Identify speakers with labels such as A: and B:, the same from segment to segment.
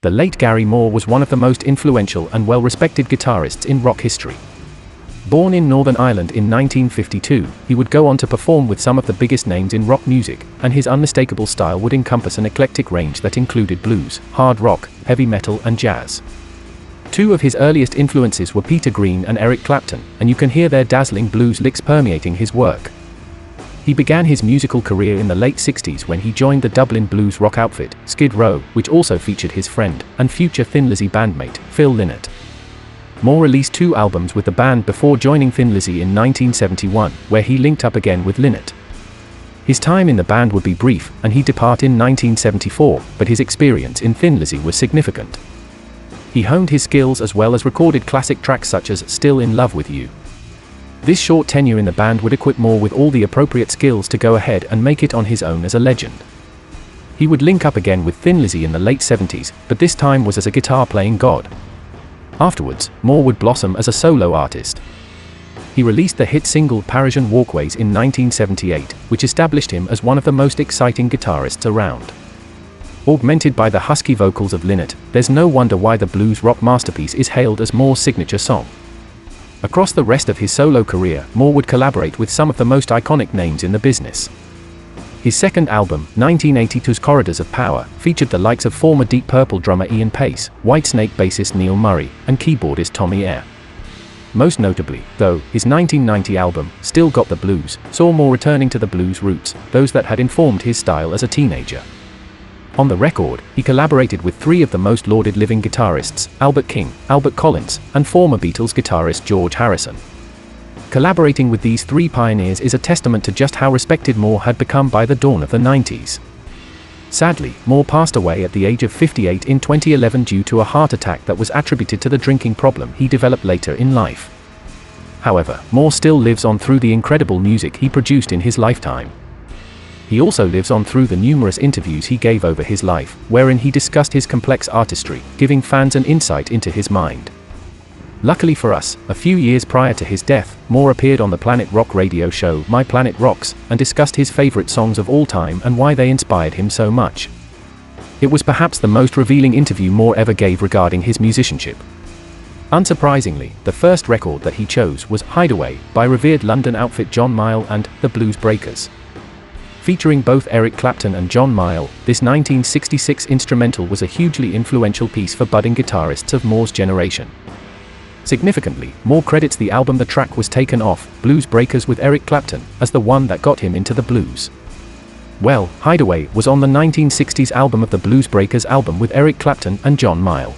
A: The late Gary Moore was one of the most influential and well-respected guitarists in rock history. Born in Northern Ireland in 1952, he would go on to perform with some of the biggest names in rock music, and his unmistakable style would encompass an eclectic range that included blues, hard rock, heavy metal, and jazz. Two of his earliest influences were Peter Green and Eric Clapton, and you can hear their dazzling blues licks permeating his work. He began his musical career in the late 60s when he joined the Dublin blues rock outfit, Skid Row, which also featured his friend, and future Thin Lizzy bandmate, Phil Lynott. Moore released 2 albums with the band before joining Thin Lizzy in 1971, where he linked up again with Lynott. His time in the band would be brief, and he departed in 1974, but his experience in Thin Lizzy was significant. He honed his skills as well as recorded classic tracks such as Still in Love with You. This short tenure in the band would equip Moore with all the appropriate skills to go ahead and make it on his own as a legend. He would link up again with Thin Lizzy in the late 70s, but this time was as a guitar-playing god. Afterwards, Moore would blossom as a solo artist. He released the hit single Parisian Walkways in 1978, which established him as one of the most exciting guitarists around. Augmented by the husky vocals of Lynott, there's no wonder why the blues rock masterpiece is hailed as Moore's signature song. Across the rest of his solo career, Moore would collaborate with some of the most iconic names in the business. His second album, 1982's Corridors of Power, featured the likes of former Deep Purple drummer Ian Pace, Whitesnake bassist Neil Murray, and keyboardist Tommy Eyre. Most notably, though, his 1990 album, Still Got the Blues, saw Moore returning to the blues roots, those that had informed his style as a teenager. On the record, he collaborated with 3 of the most lauded living guitarists, Albert King, Albert Collins, and former Beatles guitarist George Harrison. Collaborating with these 3 pioneers is a testament to just how respected Moore had become by the dawn of the 90s. Sadly, Moore passed away at the age of 58 in 2011 due to a heart attack that was attributed to the drinking problem he developed later in life. However, Moore still lives on through the incredible music he produced in his lifetime. He also lives on through the numerous interviews he gave over his life, wherein he discussed his complex artistry, giving fans an insight into his mind. Luckily for us, a few years prior to his death, Moore appeared on the Planet Rock radio show My Planet Rocks, and discussed his favorite songs of all time and why they inspired him so much. It was perhaps the most revealing interview Moore ever gave regarding his musicianship. Unsurprisingly, the first record that he chose was Hideaway, by revered London outfit John Mayall and The Blues Breakers. Featuring both Eric Clapton and John Mayall, this 1966 instrumental was a hugely influential piece for budding guitarists of Moore's generation. Significantly, Moore credits the album the track was taken off, Blues Breakers with Eric Clapton, as the one that got him into the blues. Well, Hideaway was on the 1960s album of the Blues Breakers album with Eric Clapton and John Mayall.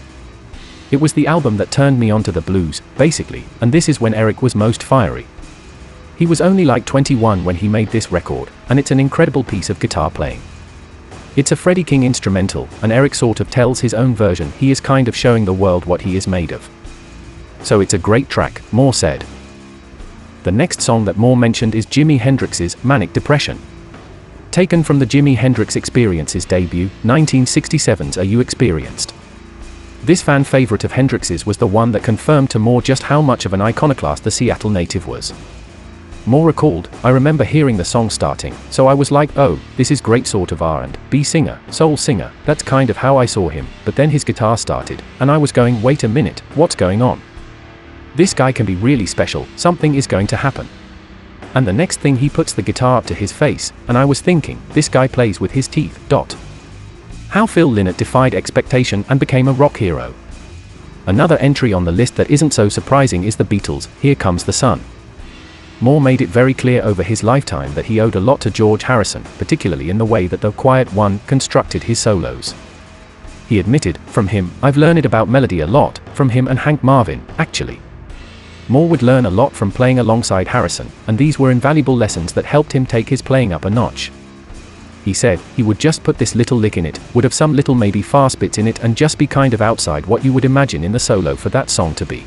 A: It was the album that turned me onto the blues, basically, and this is when Eric was most fiery. He was only like 21 when he made this record, and it's an incredible piece of guitar playing. It's a Freddie King instrumental, and Eric sort of tells his own version. He is kind of showing the world what he is made of. So it's a great track, Moore said. The next song that Moore mentioned is Jimi Hendrix's Manic Depression. Taken from the Jimi Hendrix Experience's debut, 1967's Are You Experienced? This fan favorite of Hendrix's was the one that confirmed to Moore just how much of an iconoclast the Seattle native was. Moore recalled, I remember hearing the song starting, so I was like, oh, this is great sort of R&B singer, soul singer, that's kind of how I saw him, but then his guitar started, and I was going, wait a minute, what's going on? This guy can be really special, something is going to happen. And the next thing he puts the guitar up to his face, and I was thinking, this guy plays with his teeth. How Phil Lynott defied expectation and became a rock hero. Another entry on the list that isn't so surprising is the Beatles' Here Comes the Sun. Moore made it very clear over his lifetime that he owed a lot to George Harrison, particularly in the way that the Quiet One constructed his solos. He admitted, from him, I've learned about melody a lot, from him and Hank Marvin, actually. Moore would learn a lot from playing alongside Harrison, and these were invaluable lessons that helped him take his playing up a notch. He said, he would just put this little lick in it, would have some little maybe fast bits in it and just be kind of outside what you would imagine in the solo for that song to be.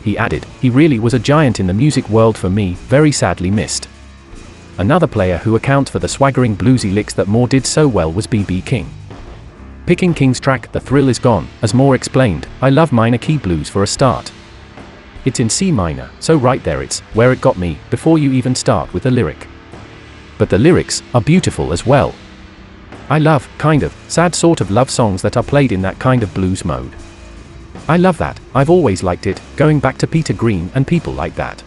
A: He added, he really was a giant in the music world for me, very sadly missed. Another player who accounts for the swaggering bluesy licks that Moore did so well was B.B. King. Picking King's track, The Thrill Is Gone, as Moore explained, I love minor key blues for a start. It's in C minor, so right there it's where it got me, before you even start with the lyric. But the lyrics are beautiful as well. I love, kind of, sad sort of love songs that are played in that kind of blues mode. I love that, I've always liked it, going back to Peter Green and people like that.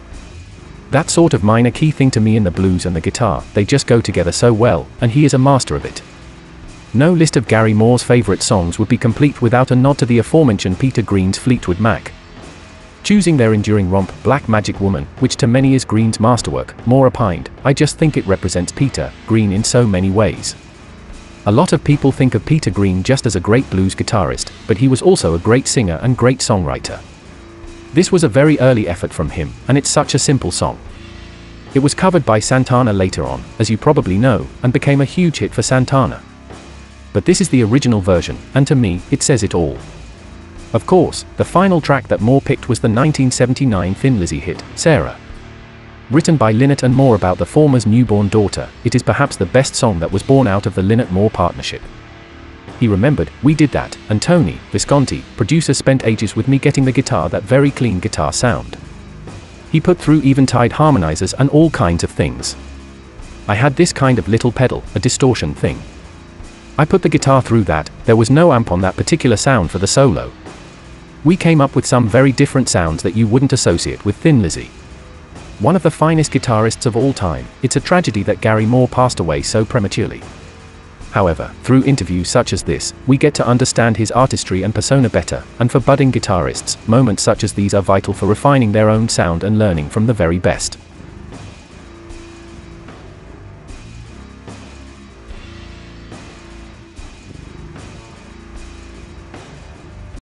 A: That sort of minor key thing to me in the blues and the guitar, they just go together so well, and he is a master of it. No list of Gary Moore's favorite songs would be complete without a nod to the aforementioned Peter Green's Fleetwood Mac. Choosing their enduring romp, Black Magic Woman, which to many is Green's masterwork, Moore opined, I just think it represents Peter Green in so many ways. A lot of people think of Peter Green just as a great blues guitarist, but he was also a great singer and great songwriter. This was a very early effort from him, and it's such a simple song. It was covered by Santana later on, as you probably know, and became a huge hit for Santana. But this is the original version, and to me, it says it all. Of course, the final track that Moore picked was the 1979 Thin Lizzy hit, Sarah. Written by Lynott and Moore about the former's newborn daughter, it is perhaps the best song that was born out of the Lynott-Moore partnership. He remembered, we did that, and Tony Visconti, producer, spent ages with me getting the guitar that very clean guitar sound. He put through eventide harmonizers and all kinds of things. I had this kind of little pedal, a distortion thing. I put the guitar through that, there was no amp on that particular sound for the solo. We came up with some very different sounds that you wouldn't associate with Thin Lizzy. One of the finest guitarists of all time, it's a tragedy that Gary Moore passed away so prematurely. However, through interviews such as this, we get to understand his artistry and persona better, and for budding guitarists, moments such as these are vital for refining their own sound and learning from the very best.